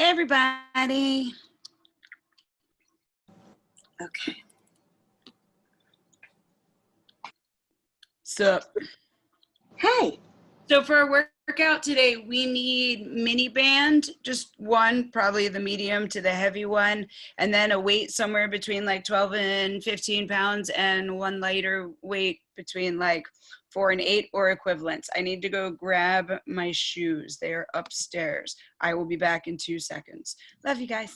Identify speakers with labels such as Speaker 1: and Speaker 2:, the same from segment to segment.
Speaker 1: everybody. Okay. Sup?
Speaker 2: Hey.
Speaker 1: So for our workout today, we need mini band, just one, probably the medium to the heavy one, and then a weight somewhere between like 12 and 15 pounds, and one lighter weight between like 4 and 8 or equivalents. I need to go grab my shoes. They are upstairs. I will be back in 2 seconds. Love you guys.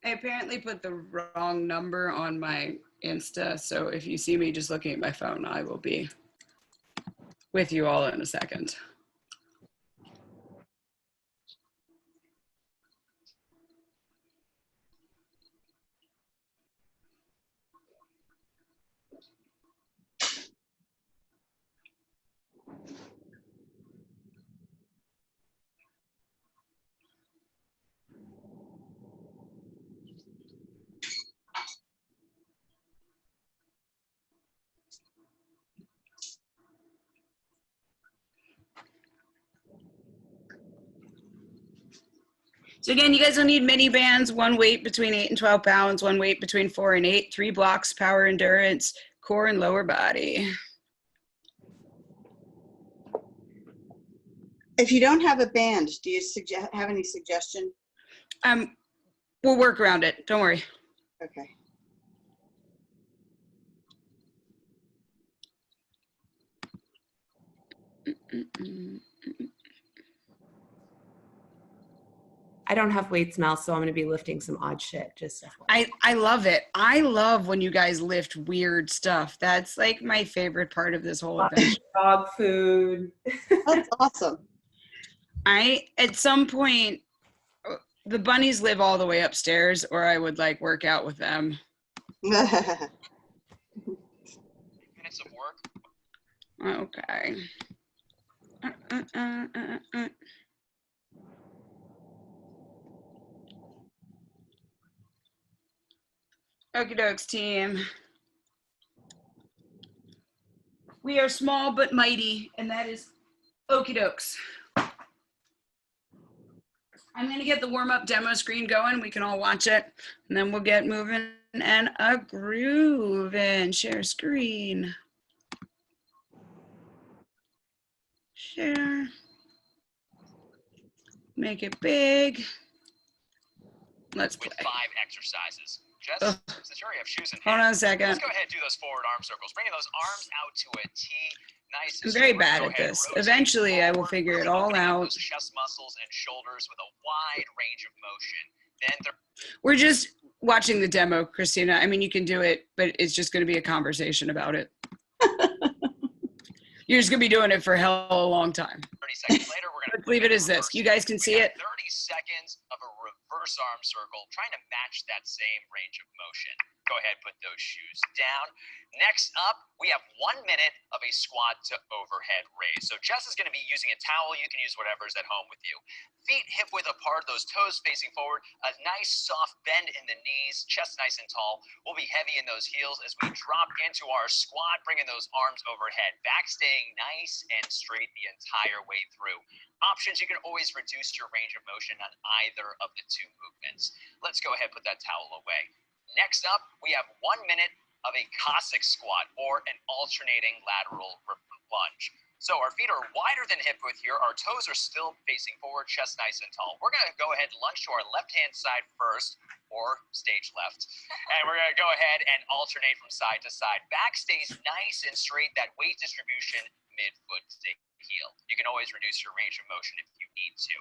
Speaker 1: I apparently put the wrong number on my Insta, so if you see me just looking at my phone, I will be with you all in a second. So again, you guys will need mini bands, one weight between 8 and 12 pounds, one weight between 4 and 8, 3 blocks, power endurance, core and lower body.
Speaker 2: If you don't have a band, do you have any suggestion?
Speaker 1: We'll work around it. Don't worry.
Speaker 2: Okay.
Speaker 3: I don't have weights now, so I'm going to be lifting some odd shit. Just
Speaker 1: I love it. I love when you guys lift weird stuff. That's like my favorite part of this whole adventure.
Speaker 3: Dog food.
Speaker 2: That's awesome.
Speaker 1: At some point, the bunnies live all the way upstairs, or I would like work out with them.
Speaker 4: Minutes of work.
Speaker 1: Okay. Okie dokes, team. We are small but mighty, and that is okie dokes. I'm going to get the warm-up demo screen going. We can all watch it, and then we'll get moving and a grooving. Share screen. Share. Make it big. Let's play.
Speaker 4: With 5 exercises. Jess, since you already have shoes in hand,
Speaker 1: Hold on a second.
Speaker 4: let's go ahead and do those forward arm circles. Bringing those arms out to a T. Nice.
Speaker 1: I'm very bad at this. Eventually, I will figure it all out.
Speaker 4: Those chest muscles and shoulders with a wide range of motion. Then
Speaker 1: we're just watching the demo, Christina. I mean, you can do it, but it's just going to be a conversation about it. You're just going to be doing it for hell of a long time.
Speaker 4: 30 seconds later, we're going to
Speaker 1: leave it as this. You guys can see it.
Speaker 4: 30 seconds of a reverse arm circle, trying to match that same range of motion. Go ahead, put those shoes down. Next up, we have 1 minute of a squat to overhead raise. So Jess is going to be using a towel. You can use whatever's at home with you. Feet hip width apart, those toes facing forward, a nice soft bend in the knees, chest nice and tall. We'll be heavy in those heels as we drop into our squat, bringing those arms overhead. Back staying nice and straight the entire way through. Options, you can always reduce your range of motion on either of the 2 movements. Let's go ahead and put that towel away. Next up, we have 1 minute of a Cossack squat or an alternating lateral lunge. So our feet are wider than hip width here. Our toes are still facing forward, chest nice and tall. We're going to go ahead and lunge to our left-hand side first, or stage left. And we're going to go ahead and alternate from side to side. Back stays nice and straight, that weight distribution mid-foot to heel. You can always reduce your range of motion if you need to.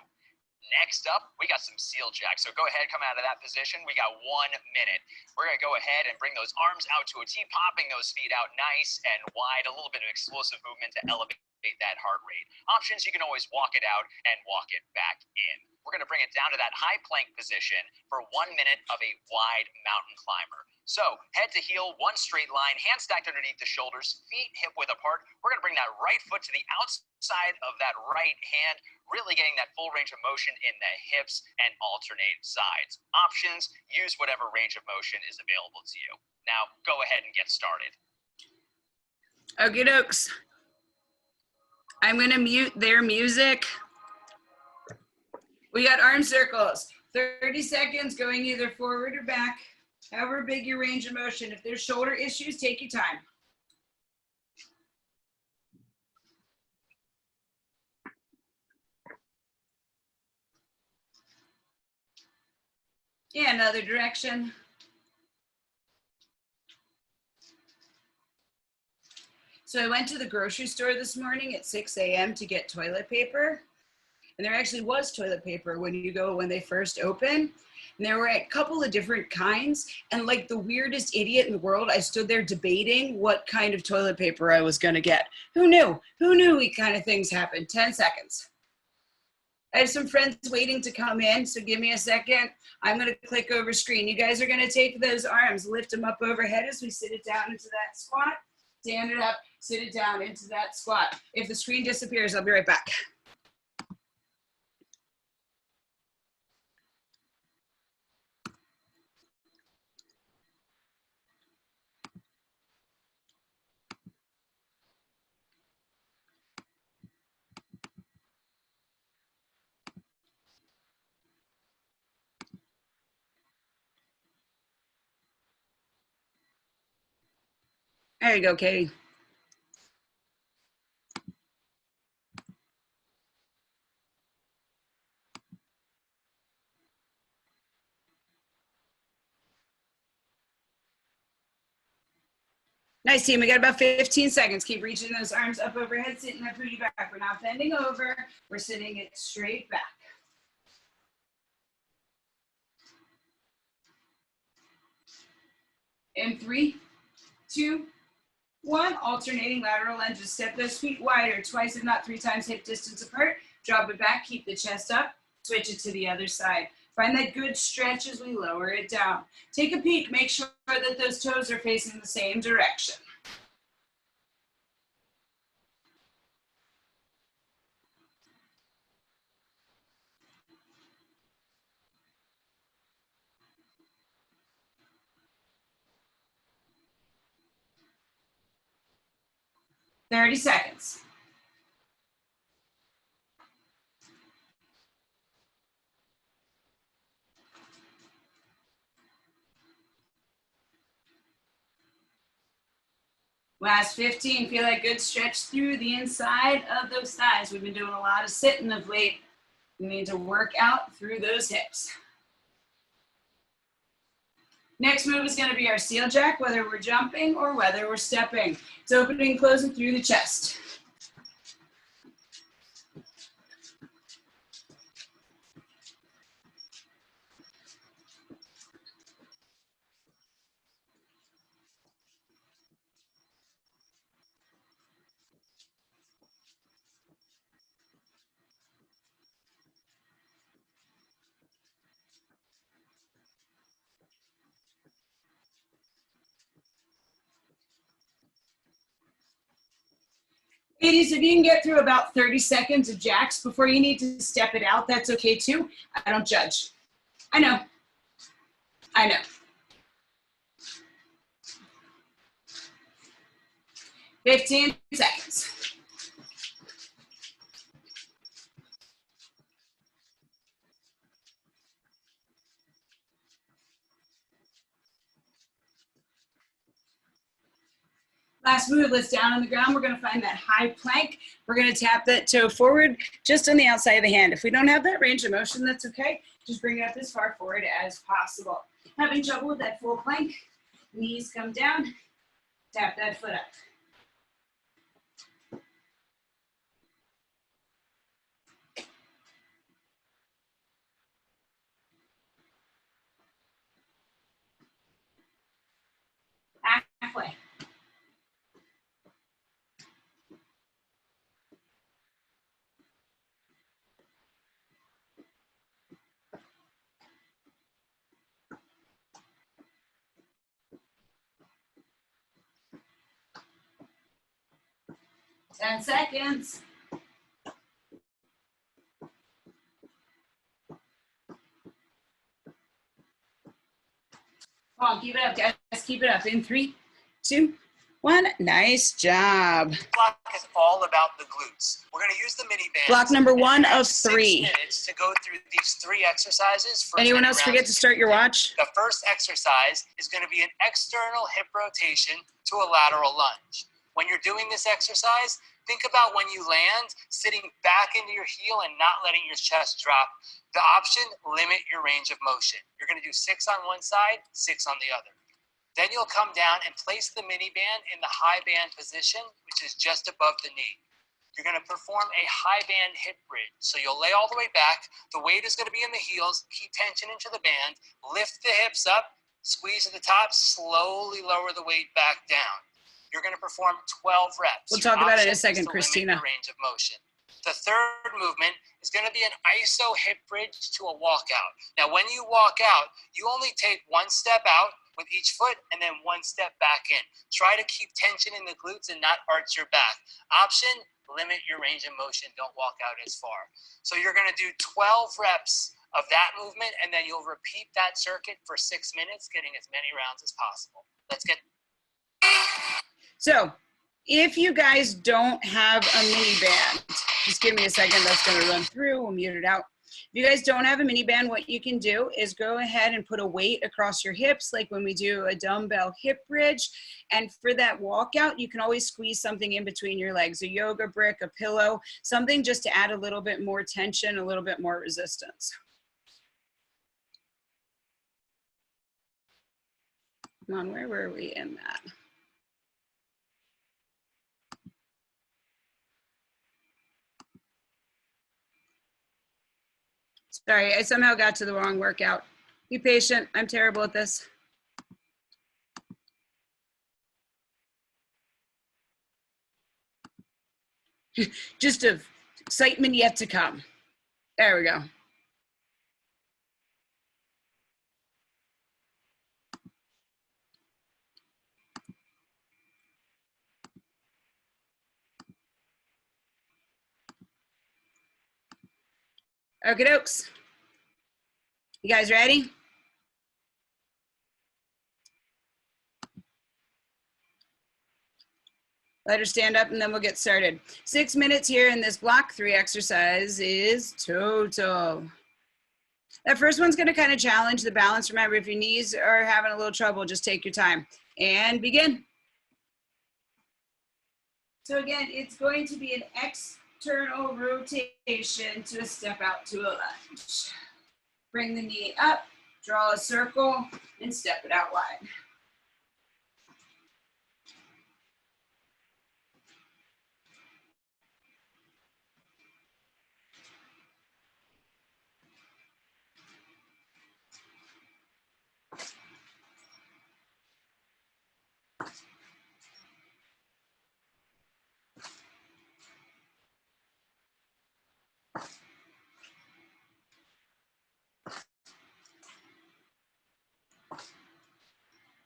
Speaker 4: Next up, we got some seal jacks. So go ahead, come out of that position. We got 1 minute. We're gonna go ahead and bring those arms out to a T, popping those feet out nice and wide, a little bit of explosive movement to elevate that heart rate. Options, you can always walk it out and walk it back in. We're gonna bring it down to that high plank position for 1 minute of a wide mountain climber. So head to heel, one straight line, hands stacked underneath the shoulders, feet hip width apart. We're gonna bring that right foot to the outside of that right hand, really getting that full range of motion in the hips and alternate sides. Options, use whatever range of motion is available to you. Now go ahead and get started.
Speaker 1: Okie dokes. I'm gonna mute their music. We got arm circles, 30 seconds going either forward or back, however big your range of motion. If there's shoulder issues, take your time. Yeah, another direction. So I went to the grocery store this morning at 6 a.m. to get toilet paper. And there actually was toilet paper when they first open. And there were a couple of different kinds. And like the weirdest idiot in the world, I stood there debating what kind of toilet paper I was going to get. Who knew? Who knew these kind of things happen? 10 seconds. I have some friends waiting to come in, so give me a second. I'm going to click over screen. You guys are going to take those arms, lift them up overhead as we sit it down into that squat. Stand it up, sit it down into that squat. If the screen disappears, I'll be right back. There you go, Katie. Nice, team. We got about 15 seconds. Keep reaching those arms up overhead, sitting that booty back. We're not bending over. We're sitting it straight back. In 3, 2, 1. Alternating lateral lunges. Step those feet wider, twice if not 3 times hip distance apart. Drop it back. Keep the chest up. Switch it to the other side. Find that good stretch as we lower it down. Take a peek. Make sure that those toes are facing the same direction. Thirty seconds. Last 15, feel that good stretch through the inside of those thighs. We've been doing a lot of sitting of late. We need to work out through those hips. Next move is going to be our seal jack, whether we're jumping or whether we're stepping. It's opening and closing through the chest. Ladies, if you can get through about 30 seconds of jacks before you need to step it out, that's okay too. I don't judge. I know. I know. 15 seconds. Last move, let's down on the ground. We're going to find that high plank. We're going to tap that toe forward just on the outside of the hand. If we don't have that range of motion, that's okay. Just bring it up as far forward as possible. Having trouble with that full plank, knees come down, tap that foot up. 10 seconds. Come on, keep it up, guys. Keep it up. In 3, 2, 1. Nice job.
Speaker 4: Block is all about the glutes. We're going to use the mini band.
Speaker 1: Block number 1
Speaker 4: have
Speaker 1: of 3.
Speaker 4: 6 minutes to go through these 3 exercises. For
Speaker 1: Anyone
Speaker 4: 10
Speaker 1: else forget
Speaker 4: rounds
Speaker 1: to
Speaker 4: of
Speaker 1: start your
Speaker 4: 10.
Speaker 1: watch?
Speaker 4: The first exercise is going to be an external hip rotation to a lateral lunge. When you're doing this exercise, think about when you land, sitting back into your heel and not letting your chest drop. The option, limit your range of motion. You're going to do 6 on one side, 6 on the other. Then you'll come down and place the mini band in the high band position, which is just above the knee. You're going to perform a high band hip bridge. So you'll lay all the way back. The weight is going to be in the heels. Keep tension into the band. Lift the hips up. Squeeze at the top. Slowly lower the weight back down. You're going to perform 12 reps.
Speaker 1: We'll talk about it in a second,
Speaker 4: Your option is to
Speaker 1: Christina.
Speaker 4: limit your range of motion. The third movement is going to be an iso hip bridge to a walkout. Now, when you walk out, you only take 1 step out with each foot and then 1 step back in. Try to keep tension in the glutes and not arch your back. Option, limit your range of motion. Don't walk out as far. So you're going to do 12 reps of that movement, and then you'll repeat that circuit for 6 minutes, getting as many rounds as possible. Let's get.
Speaker 1: So if you guys don't have a mini band, just give me a second, that's going to run through. We'll mute it out. If you guys don't have a mini band, what you can do is go ahead and put a weight across your hips, like when we do a dumbbell hip bridge. And for that walkout, you can always squeeze something in between your legs, a yoga brick, a pillow, something just to add a little bit more tension, a little bit more resistance. Come on, where were we in that? Sorry, I somehow got to the wrong workout. Be patient, I'm terrible at this. Just of excitement yet to come. There we go. Okie dokes. You guys ready? Let her stand up and then we'll get started. 6 minutes here in this block 3 exercise is total. That first one's gonna kind of challenge the balance. Remember, if your knees are having a little trouble, just take your time and begin. So again, it's going to be an external rotation to a step out to a lunge. Bring the knee up, draw a circle, and step it out wide.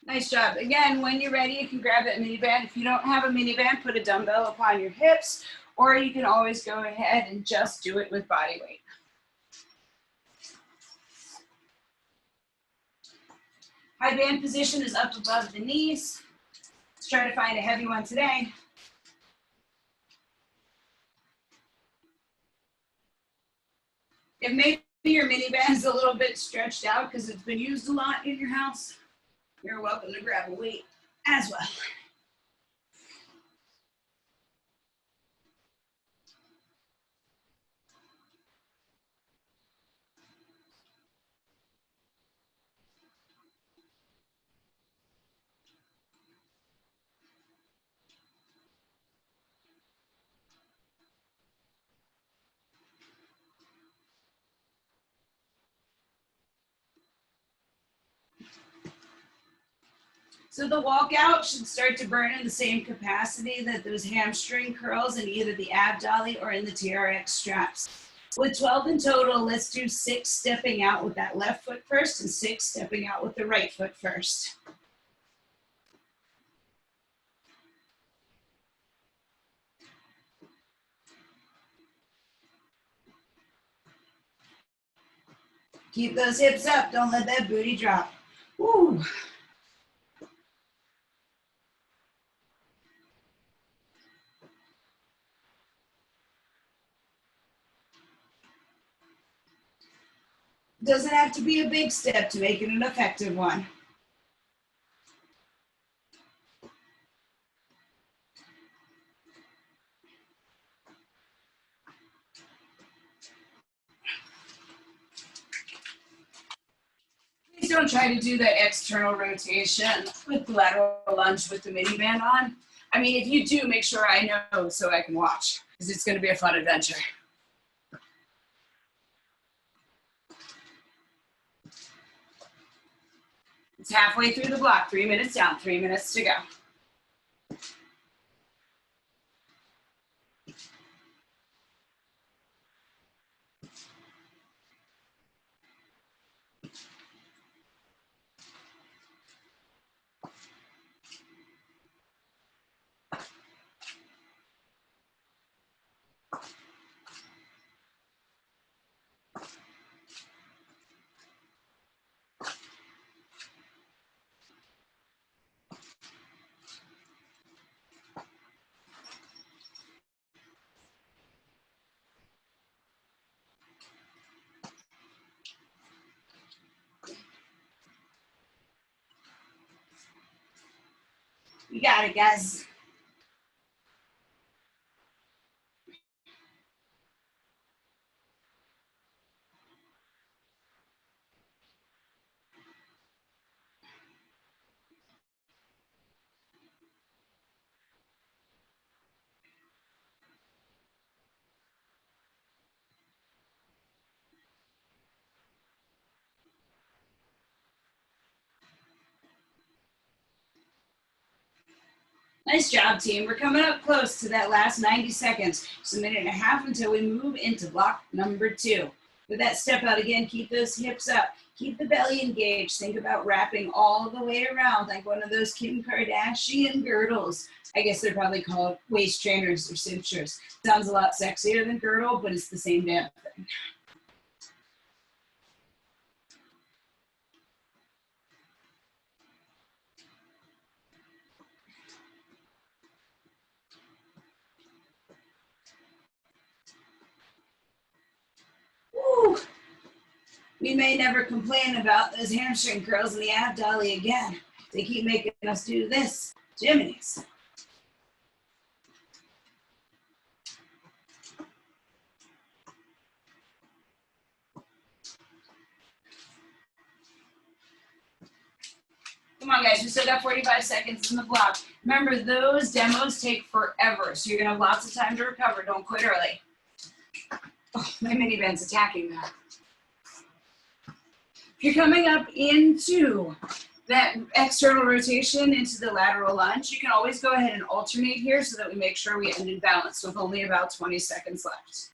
Speaker 1: Nice job. Again, when you're ready, you can grab that mini band. If you don't have a mini band, put a dumbbell upon your hips, or you can always go ahead and just do it with body weight. High band position is up above the knees. Let's try to find a heavy one today. If maybe your mini band is a little bit stretched out because it's been used a lot in your house, you're welcome to grab a weight as well. So the walkout should start to burn in the same capacity that those hamstring curls in either the ab dolly or in the TRX straps. With 12 in total, let's do 6 stepping out with that left foot first and 6 stepping out with the right foot first. Keep those hips up. Don't let that booty drop. Woo. Doesn't have to be a big step to make it an effective one. Please don't try to do that external rotation with the lateral lunge with the mini band on. I mean, if you do, make sure I know so I can watch, because it's going to be a fun adventure. It's halfway through the block, 3 minutes down, 3 minutes to go. You got it, guys. Nice job, team. We're coming up close to that last 90 seconds. Just a minute and a half until we move into block number 2. With that step out again, keep those hips up. Keep the belly engaged. Think about wrapping all the way around like one of those Kim Kardashian girdles. I guess they're probably called waist trainers or cinchers. Sounds a lot sexier than girdle, but it's the same damn thing. Woo. We may never complain about those hamstring curls and the ab dolly again. They keep making us do this. Jiminy's. Come on, guys, we still got 45 seconds in the block. Remember, those demos take forever, so you're gonna have lots of time to recover. Don't quit early. Oh, my mini band's attacking that. If you're coming up into that external rotation into the lateral lunge, you can always go ahead and alternate here so that we make sure we end in balance with only about 20 seconds left.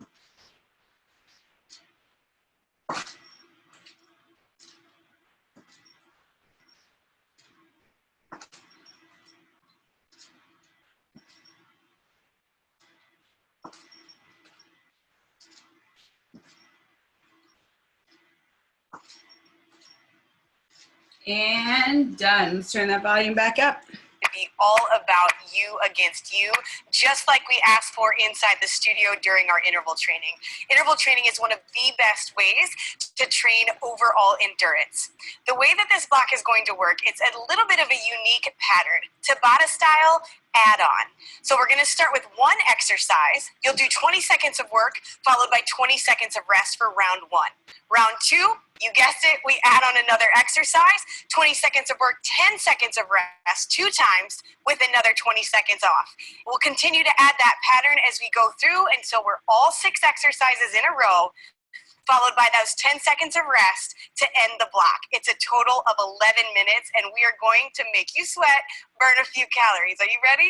Speaker 1: And done. Let's turn that volume back up.
Speaker 5: Be all about you against you, just like we asked for inside the studio during our interval training. Interval training is one of the best ways to train overall endurance. The way that this block is going to work, it's a little bit of a unique pattern. Tabata style add-on. So we're going to start with one exercise. You'll do 20 seconds of work followed by 20 seconds of rest for round 1. Round 2, you guessed it, we add on another exercise, 20 seconds of work, 10 seconds of rest 2 times with another 20 seconds off. We'll continue to add that pattern as we go through until we're all 6 exercises in a row, followed by those 10 seconds of rest to end the block. It's a total of 11 minutes, and we are going to make you sweat, burn a few calories. Are you ready?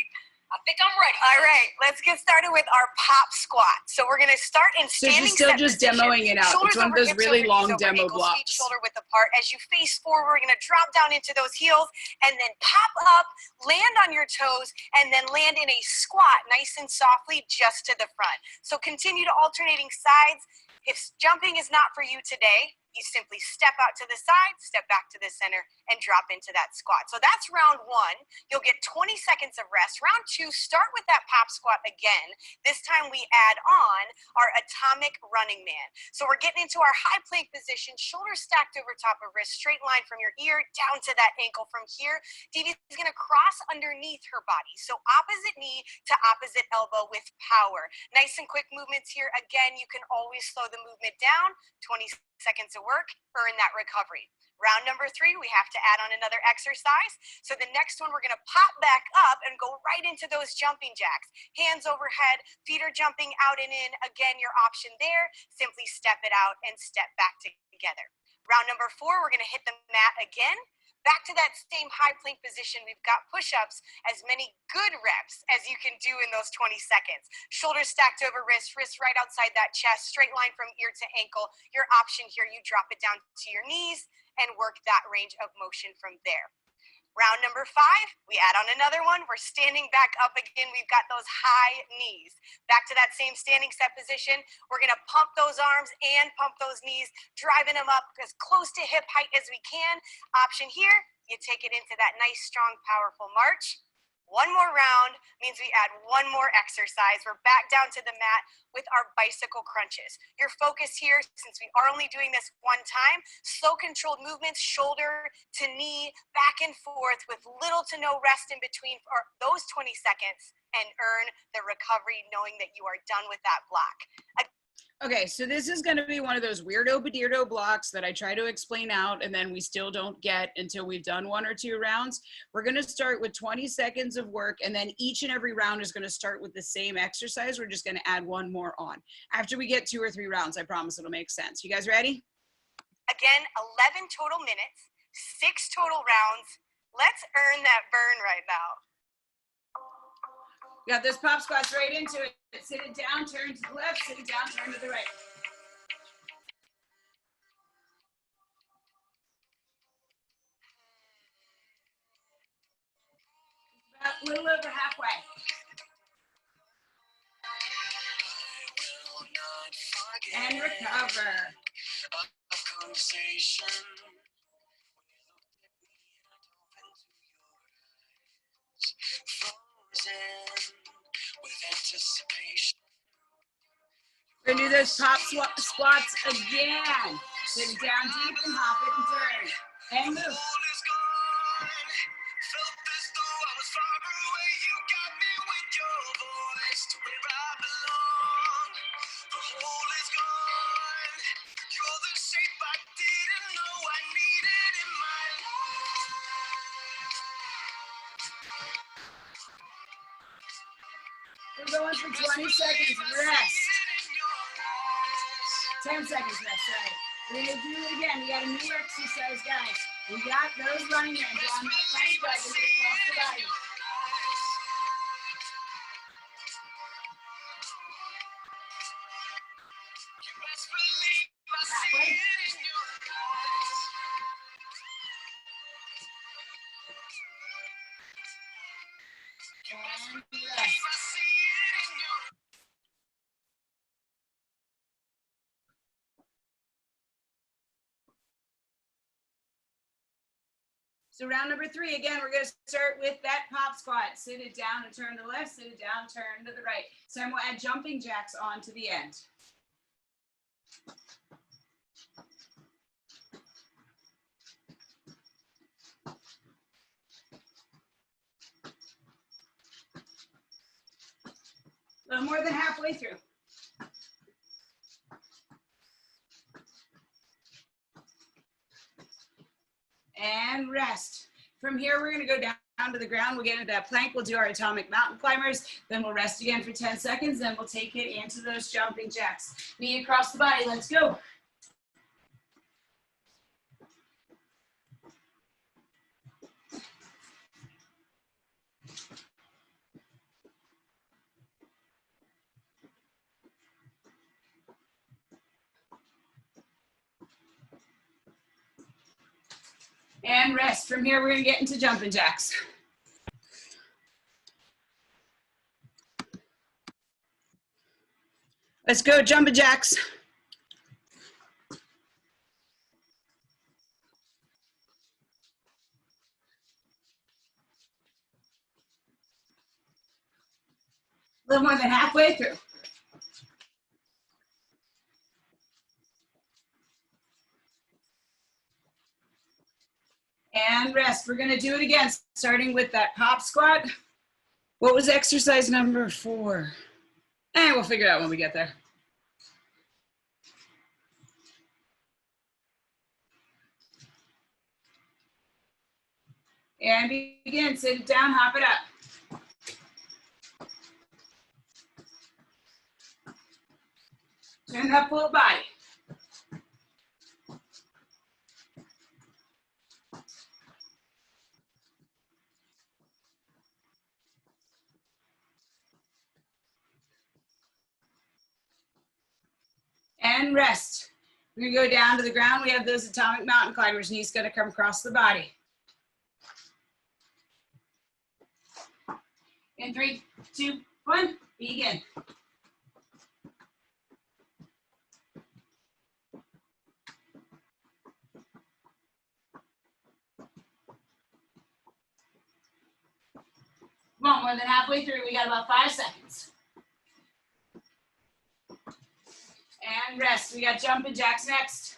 Speaker 6: I think I'm ready.
Speaker 5: All right, let's get started with our pop squat. So we're going to start in standing
Speaker 1: So she's still just
Speaker 5: set
Speaker 1: demoing it out.
Speaker 5: Shoulders
Speaker 1: It's one of
Speaker 5: over,
Speaker 1: those
Speaker 5: hips
Speaker 1: really
Speaker 5: over,
Speaker 1: long
Speaker 5: knees over,
Speaker 1: demo
Speaker 5: ankles, feet
Speaker 1: blocks.
Speaker 5: shoulder width apart. As you face forward, we're going to drop down into those heels and then pop up, land on your toes, and then land in a squat nice and softly just to the front. So continue to alternating sides. If jumping is not for you today, you simply step out to the side, step back to the center, and drop into that squat. So that's round one. You'll get 20 seconds of rest. Round two, start with that pop squat again. This time we add on our atomic running man. So we're getting into our high plank position, shoulders stacked over top of wrist, straight line from your ear down to that ankle. From here, Dee is gonna cross underneath her body. So opposite knee to opposite elbow with power. Nice and quick movements here. Again, you can always slow the movement down. 20 seconds of work, earn that recovery. Round number three, we have to add on another exercise. So the next one, we're gonna pop back up and go right into those jumping jacks. Hands overhead, feet are jumping out and in. Again, your option there, simply step it out and step back together. Round number four, we're gonna hit the mat again. Back to that same high plank position. We've got push-ups, as many good reps as you can do in those 20 seconds. Shoulders stacked over wrist, wrists right outside that chest, straight line from ear to ankle. Your option here, you drop it down to your knees and work that range of motion from there. Round number five, we add on another one. We're standing back up again. We've got those high knees. Back to that same standing set position. We're gonna pump those arms and pump those knees, driving them up as close to hip height as we can. Option here, you take it into that nice, strong, powerful march. One more round means we add one more exercise. We're back down to the mat with our bicycle crunches. Your focus here, since we are only doing this one time, slow controlled movements, shoulder to knee, back and forth with little to no rest in between for those 20 seconds and earn the recovery knowing that you are done with that block.
Speaker 1: Okay, so this is going to be one of those weirdo beardo blocks that I try to explain out and then we still don't get until we've done one or two rounds. We're going to start with 20 seconds of work, and then each and every round is going to start with the same exercise. We're just going to add one more on. After we get 2 or 3 rounds, I promise it'll make sense. You guys ready?
Speaker 5: Again, 11 total minutes, 6 total rounds. Let's earn that burn right now.
Speaker 1: Got those pop squats right into it. Sit it down, turn to the left, sit it down, turn to the right. About a little over halfway. And recover. We're gonna do those pop squats again. Sit it down deep and hop it and turn. And move. We're going for 20 seconds, rest. 10 seconds rest, sorry. We're gonna do it again. We got a new exercise, guys. We got those running men down that plank leg and get across the body. Halfway. And rest. So round number 3, again, we're going to start with that pop squat. Sit it down and turn to the left, sit it down, turn to the right. So we'll add jumping jacks on to the end. A little more than halfway through. And rest. From here, we're gonna go down to the ground. We'll get into that plank. We'll do our atomic mountain climbers. Then we'll rest again for 10 seconds. Then we'll take it into those jumping jacks. Knee across the body, let's go. And rest. From here, we're gonna get into jumping jacks. Let's go, jumping jacks. little more than halfway through. And rest. We're gonna do it again, starting with that pop squat. What was exercise number 4? And we'll figure it out when we get there. And begin, sit it down, hop it up. Turn up full body. And rest. We're gonna go down to the ground. We have those atomic mountain climbers. Knees gonna come across the body. In 3, 2, 1, begin. Come on, more than halfway through. We got about 5 seconds. And rest. We got jumping jacks next.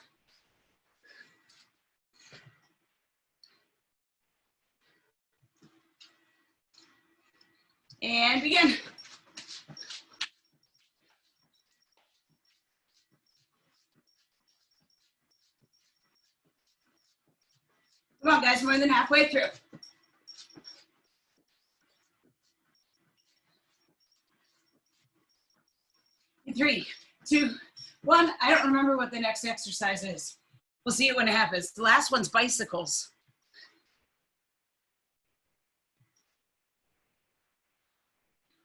Speaker 1: And begin. Come on, guys, more than halfway through. In 3, 2, 1. I don't remember what the next exercise is. We'll see it when it happens. The last one's bicycles.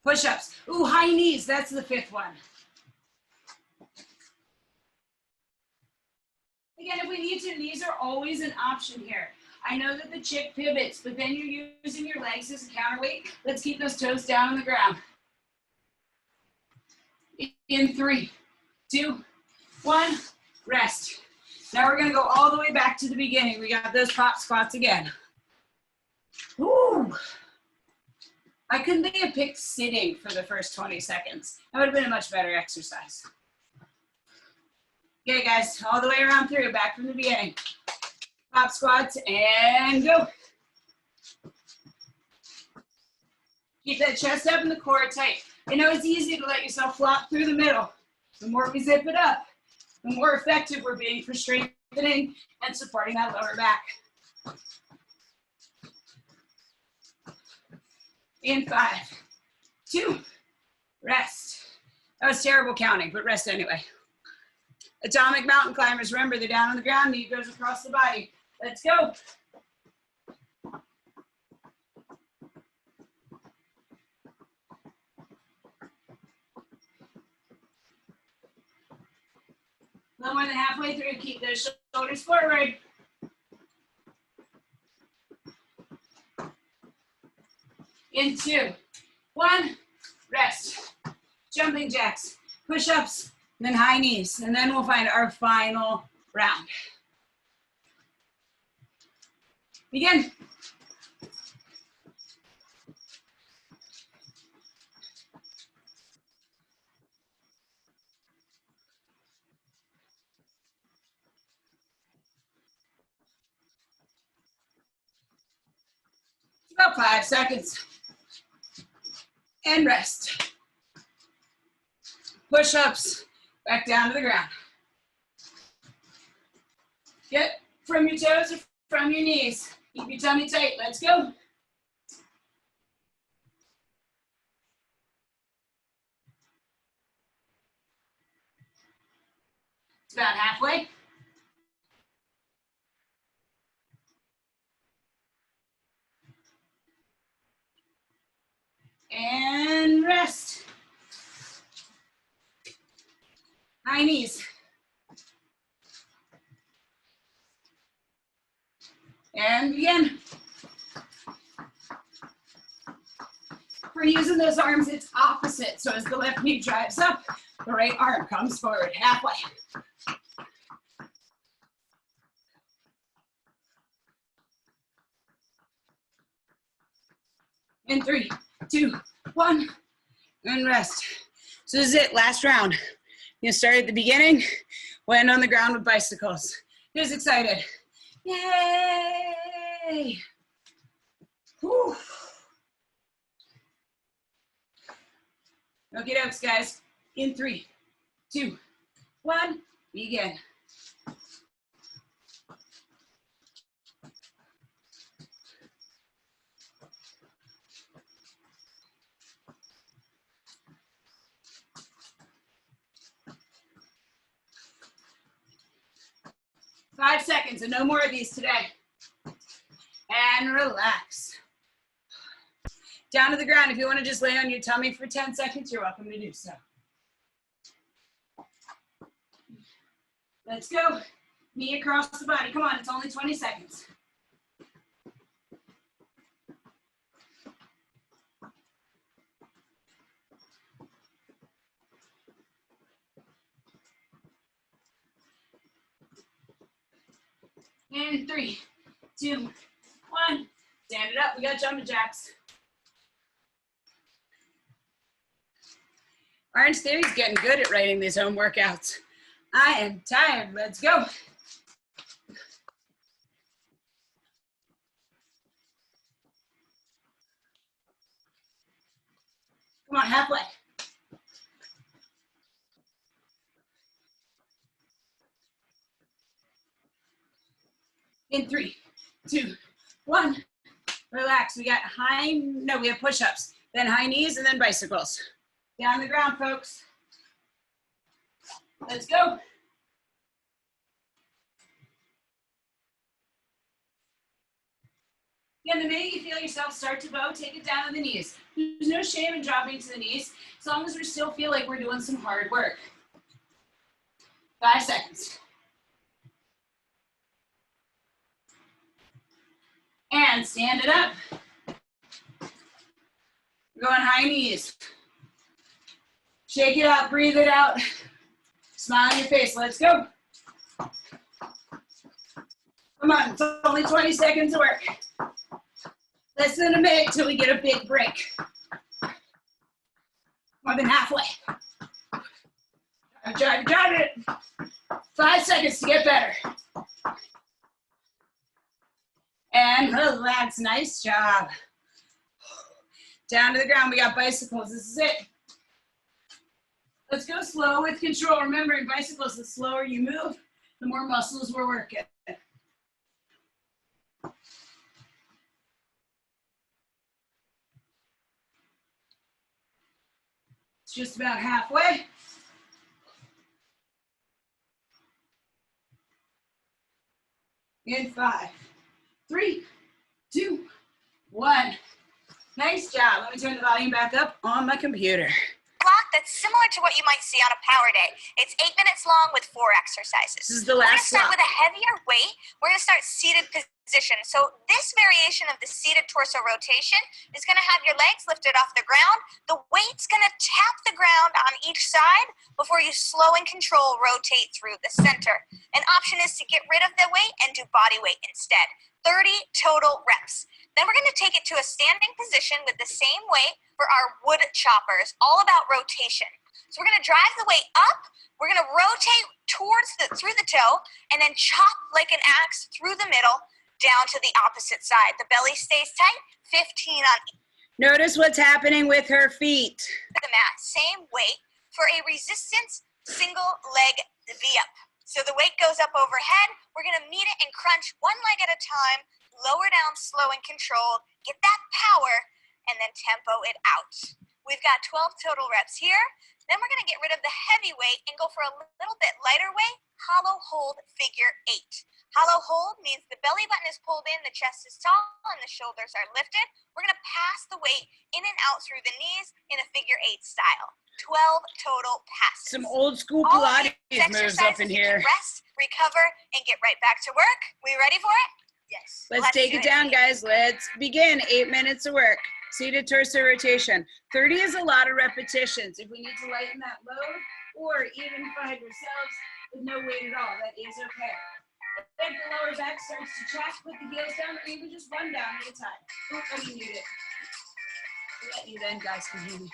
Speaker 1: Push-ups. Ooh, high knees. That's the 5th one. Again, if we need to, these are always an option here. I know that the chick pivots, but then you're using your legs as a counterweight. Let's keep those toes down on the ground. In 3, 2, 1, rest. Now we're gonna go all the way back to the beginning. We got those pop squats again. Woo! I couldn't think of picked sitting for the first 20 seconds. That would have been a much better exercise. Okay, guys, all the way around through, back from the beginning. Pop squats and go. Keep that chest up and the core tight. I know it's easy to let yourself flop through the middle. The more we zip it up, the more effective we're being for strengthening and supporting that lower back. In 5, 2, rest. That was terrible counting, but rest anyway. Atomic mountain climbers, remember they're down on the ground, knee goes across the body. Let's go. A little more than halfway through, keep those shoulders forward. In 2, 1, rest. Jumping jacks, push-ups, then high knees, and then we'll find our final round. Begin. About 5 seconds. And rest. Push-ups, back down to the ground. Get from your toes or from your knees. Keep your tummy tight, let's go. It's about halfway. And rest. High knees. And begin. For using those arms, it's opposite. So as the left knee drives up, the right arm comes forward halfway. In 3, 2, 1, and rest. So this is it, last round. You start at the beginning, land on the ground with bicycles. Who's excited? Yay! Whew. Okay, dokes, guys. In 3, 2, 1, begin. Five seconds and no more of these today. And relax. Down to the ground. If you want to just lay on your tummy for 10 seconds, you're welcome to do so. Let's go. Knee across the body. Come on, it's only 20 seconds. In 3, 2, 1. Stand it up. We got jumping jacks. Orange Theory's getting good at writing these home workouts. I am tired. Let's go. Come on, halfway. In 3, 2, 1. Relax. We got we have push-ups, then high knees, and then bicycles. Down the ground, folks. Let's go. Again, the minute you feel yourself start to bow, take it down to the knees. There's no shame in dropping to the knees, as long as we still feel like we're doing some hard work. 5 seconds. And stand it up. We're going high knees. Shake it out, breathe it out. Smile on your face, let's go. Come on, it's only 20 seconds of work. Less than a minute till we get a big break. More than halfway. Drive it. 5 seconds to get better. And relax, nice job. Down to the ground, we got bicycles, this is it. Let's go slow with control. Remember, in bicycles, the slower you move, the more muscles we're working. It's just about halfway. In 5, 3, 2, 1. Nice job. Let me turn the volume back up on my computer.
Speaker 5: Block that's similar to what you might see on a power day. It's 8 minutes long with 4 exercises.
Speaker 1: This is the
Speaker 5: We're going to
Speaker 1: last
Speaker 5: start
Speaker 1: block.
Speaker 5: with a heavier weight. We're going to start seated position. So this variation of the seated torso rotation is going to have your legs lifted off the ground. The weight's going to tap the ground on each side before you slow and control rotate through the center. An option is to get rid of the weight and do body weight instead. 30 total reps. Then we're going to take it to a standing position with the same weight for our wood choppers, all about rotation. So we're going to drive the weight up, we're going to rotate through the toe, and then chop like an axe through the middle down to the opposite side. The belly stays tight, 15 on each.
Speaker 1: Notice what's happening with her feet.
Speaker 5: The mat, same weight for a resistance single leg V-up. So the weight goes up overhead, we're going to meet it and crunch one leg at a time, lower down slow and controlled, get that power, and then tempo it out. We've got 12 total reps here. Then we're going to get rid of the heavy weight and go for a little bit lighter weight, hollow hold figure 8. Hollow hold means the belly button is pulled in, the chest is tall, and the shoulders are lifted. We're going to pass the weight in and out through the knees in a figure 8 style. 12 total passes.
Speaker 1: Some old school
Speaker 5: All of
Speaker 1: Pilates
Speaker 5: these
Speaker 1: moves up in
Speaker 5: exercises, you
Speaker 1: here.
Speaker 5: can rest, recover, and get right back to work. We ready for it? Yes.
Speaker 1: Let's take
Speaker 5: do
Speaker 1: it down, guys. Let's begin. 8 minutes of work. Seated torso rotation. 30 is a lot of repetitions. If we need to lighten that load or even find yourselves with no weight at all, that is okay. If the lower back starts to check, put the heels down, or even just run down at a time. Oop, I muted it. Let you then, guys, can hear me.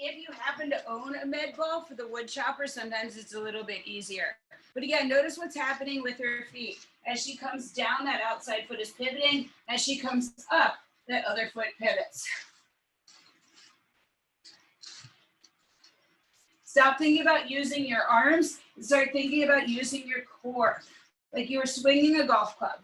Speaker 1: If you happen to own a med ball for the wood chopper, sometimes it's a little bit easier. But again, notice what's happening with her feet. As she comes down, that outside foot is pivoting. As she comes up, that other foot pivots. Stop thinking about using your arms and start thinking about using your core, like you were swinging a golf club.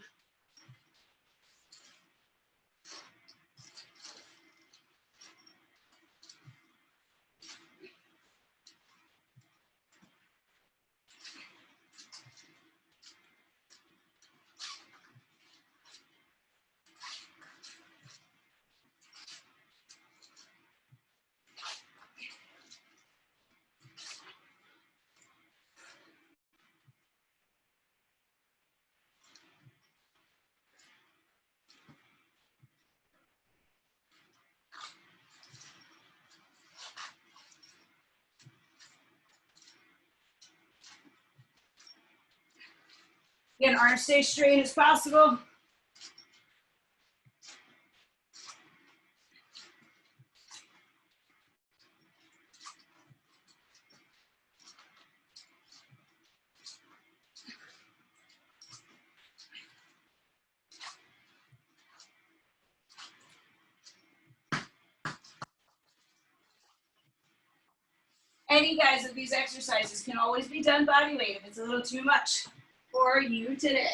Speaker 1: Again, arms stay straight as possible. Any guys of these exercises can always be done body weight if it's a little too much for you today.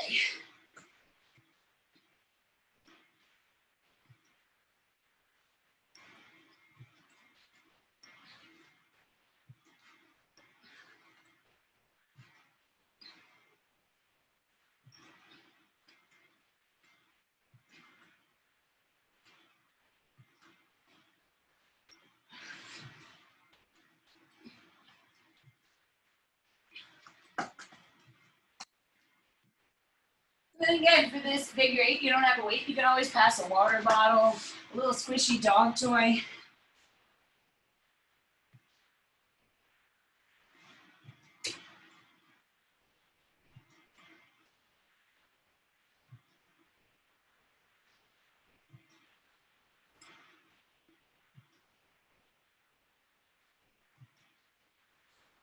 Speaker 1: Then again, for this figure eight, you don't have a weight. You can always pass a water bottle, a little squishy dog toy.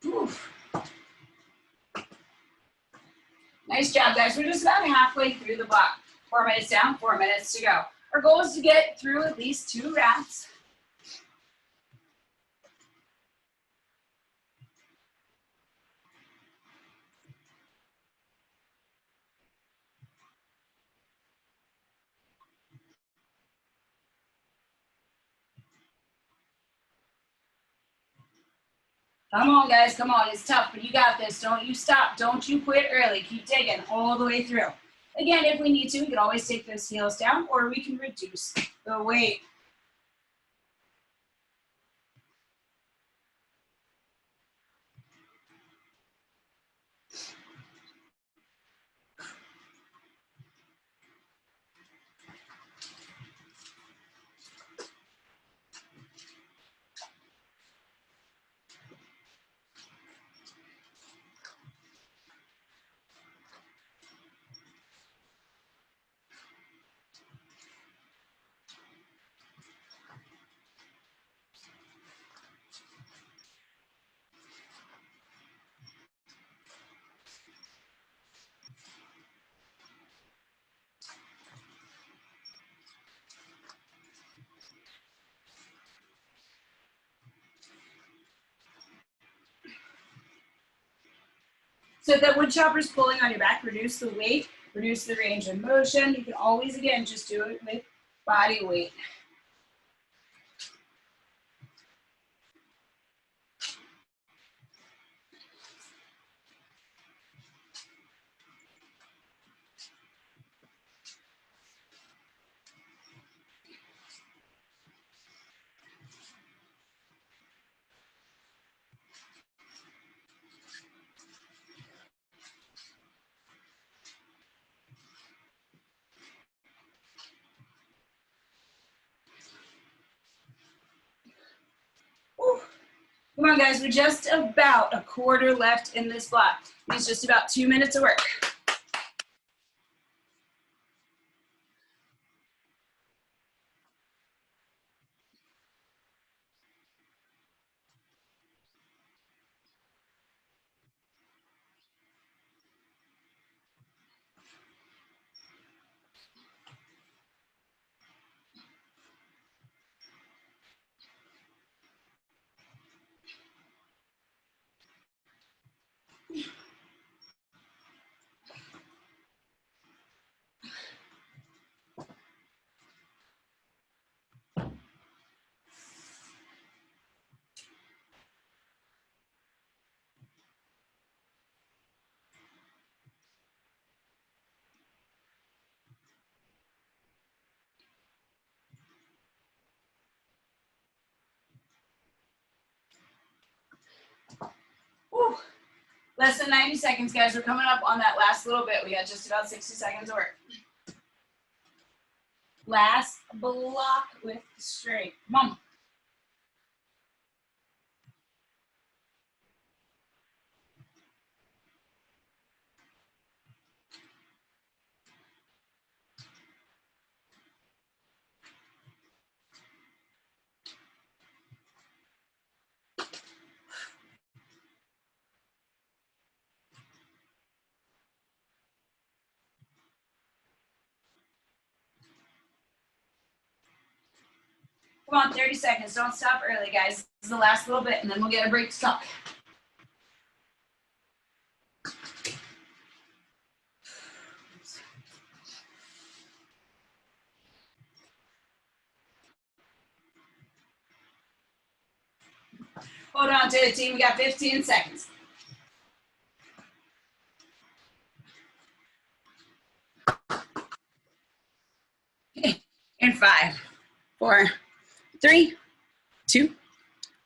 Speaker 1: Oof. Nice job, guys. We're just about halfway through the block. 4 minutes down, 4 minutes to go. Our goal is to get through at least 2 rounds. Come on, guys. Come on. It's tough, but you got this. Don't you stop. Don't you quit early. Keep digging all the way through. Again, if we need to, we can always take those heels down, or we can reduce the weight. So if that wood chopper is pulling on your back, reduce the weight, reduce the range of motion. You can always, again, just do it with body weight. Whew. Come on, guys. We're just about a quarter left in this block. It's just about 2 minutes of work. Less than 90 seconds, guys. We're coming up on that last little bit. We got just about 60 seconds of work. Last block with straight. Come on. Come on, 30 seconds. Don't stop early, guys. This is the last little bit, and then we'll get a break to talk. Hold on to it, team. We got 15 seconds. In 5, 4, 3, 2,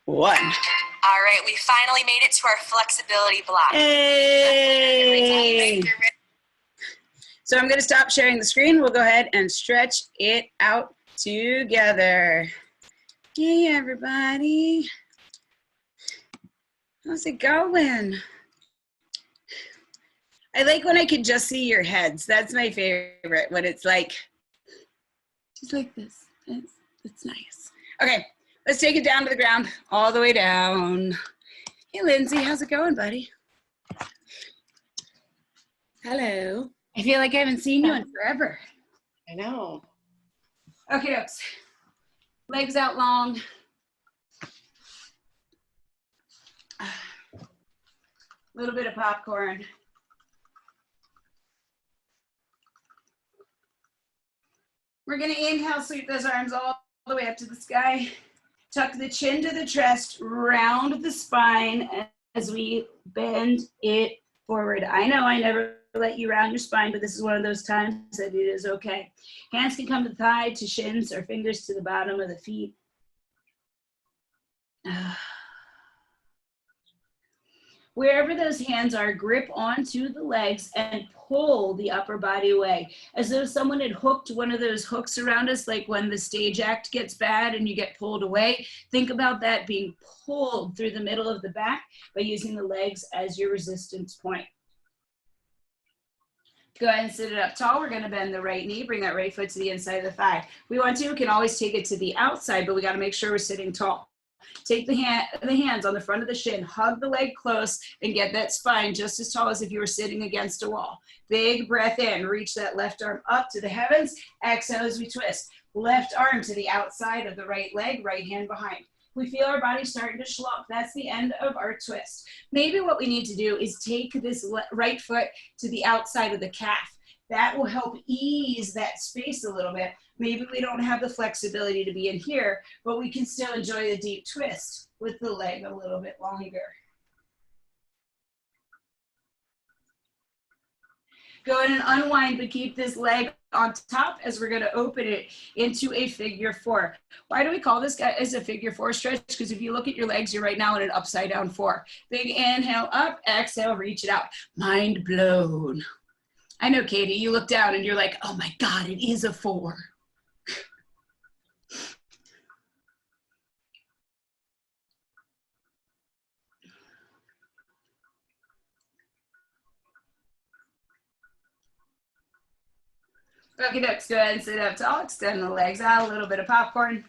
Speaker 1: 1.
Speaker 5: All right, we finally made it to our flexibility block.
Speaker 1: Hey! So I'm going to stop sharing the screen. We'll go ahead and stretch it out together. Hey, everybody. How's it going? I like when I can just see your heads. That's my favorite, when it's like, just like this. It's nice. Okay, let's take it down to the ground, all the way down. Hey, Lindsay, how's it going, buddy?
Speaker 3: Hello.
Speaker 1: I feel like I haven't seen you in forever.
Speaker 3: I know.
Speaker 1: Okay, folks. Legs out long. A little bit of popcorn. We're gonna inhale, sweep those arms all the way up to the sky. Tuck the chin to the chest, round the spine as we bend it forward. I know I never let you round your spine, but this is one of those times that it is okay. Hands can come to the thigh, to shins, or fingers to the bottom of the feet. Wherever those hands are, grip onto the legs and pull the upper body away. As though someone had hooked one of those hooks around us, like when the stage act gets bad and you get pulled away. Think about that being pulled through the middle of the back by using the legs as your resistance point. Go ahead and sit it up tall. We're going to bend the right knee, bring that right foot to the inside of the thigh. We can always take it to the outside, but we got to make sure we're sitting tall. Take the hands on the front of the shin, hug the leg close, and get that spine just as tall as if you were sitting against a wall. Big breath in, reach that left arm up to the heavens. Exhale as we twist. Left arm to the outside of the right leg, right hand behind. We feel our body starting to slump. That's the end of our twist. Maybe what we need to do is take this right foot to the outside of the calf. That will help ease that space a little bit. Maybe we don't have the flexibility to be in here, but we can still enjoy the deep twist with the leg a little bit longer. Go ahead and unwind, but keep this leg on top as we're going to open it into a figure 4. Why do we call this guy as a figure 4 stretch? Because if you look at your legs, you're right now in an upside down 4. Big inhale up, exhale, reach it out. Mind blown. I know, Katie, you look down and you're like, oh my God, it is a 4. Okay, next, go ahead and sit up tall, extend the legs out, a little bit of popcorn.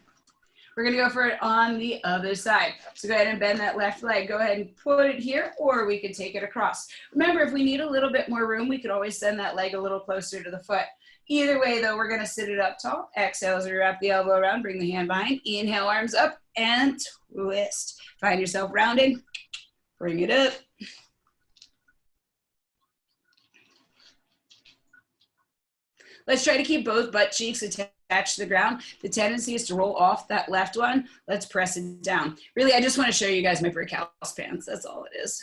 Speaker 1: We're gonna go for it on the other side. So go ahead and bend that left leg. Go ahead and put it here, or we could take it across. Remember, if we need a little bit more room, we could always send that leg a little closer to the foot. Either way though, we're gonna sit it up tall. Exhale as we wrap the elbow around, bring the hand behind. Inhale, arms up, and twist. Find yourself rounding, bring it up. Let's try to keep both butt cheeks attached to the ground. The tendency is to roll off that left one. Let's press it down. Really, I just want to show you guys my brick house pants. That's all it is.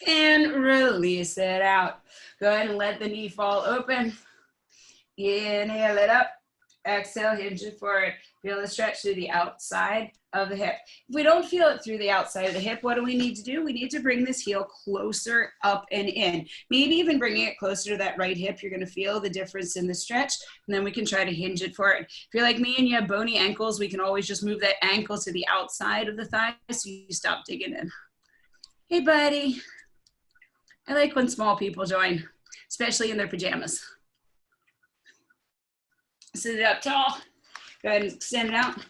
Speaker 1: And release it out. Go ahead and let the knee fall open. Inhale it up. Exhale, hinge it forward. Feel the stretch through the outside of the hip. If we don't feel it through the outside of the hip, what do we need to do? We need to bring this heel closer up and in. Maybe even bringing it closer to that right hip, you're gonna feel the difference in the stretch, and then we can try to hinge it forward. If you're like me and you have bony ankles, we can always just move that ankle to the outside of the thigh so you stop digging in. Hey, buddy. I like when small people join, especially in their pajamas. Sit it up tall. Go ahead and extend it out. A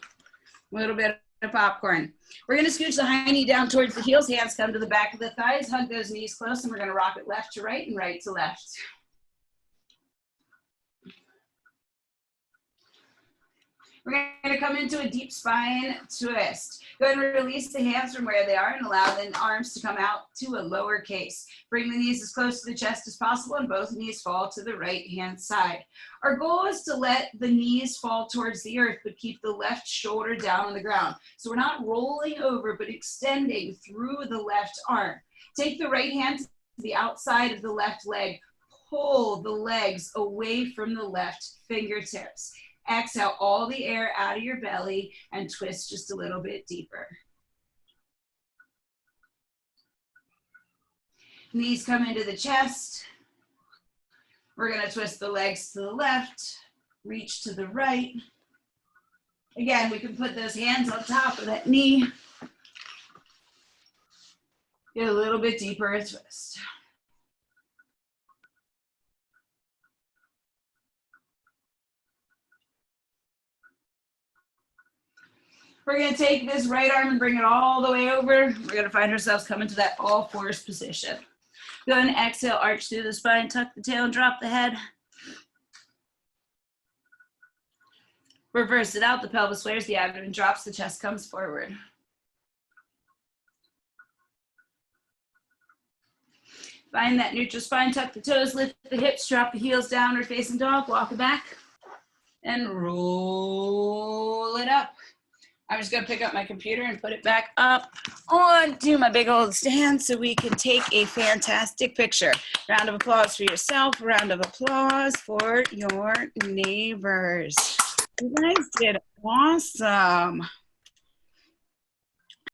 Speaker 1: little bit of popcorn. We're going to scooch the high knee down towards the heels. Hands come to the back of the thighs. Hug those knees close, and we're going to rock it left to right and right to left. We're going to come into a deep spine twist. Go ahead and release the hands from where they are and allow the arms to come out to a lowercase. Bring the knees as close to the chest as possible, and both knees fall to the right-hand side. Our goal is to let the knees fall towards the earth, but keep the left shoulder down on the ground. So we're not rolling over, but extending through the left arm. Take the right hand to the outside of the left leg. Pull the legs away from the left fingertips. Exhale all the air out of your belly and twist just a little bit deeper. Knees come into the chest. We're going to twist the legs to the left, reach to the right. Again, we can put those hands on top of that knee. Get a little bit deeper a twist. We're going to take this right arm and bring it all the way over. We're going to find ourselves coming to that all fours position. Go ahead and exhale, arch through the spine, tuck the tail, and drop the head. Reverse it out, the pelvis flares, the abdomen drops, the chest comes forward. Find that neutral spine, tuck the toes, lift the hips, drop the heels, downward facing dog, walk it back, and roll it up. I'm just gonna pick up my computer and put it back up onto my big old stand so we can take a fantastic picture. Round of applause for yourself, round of applause for your neighbors. You guys did awesome.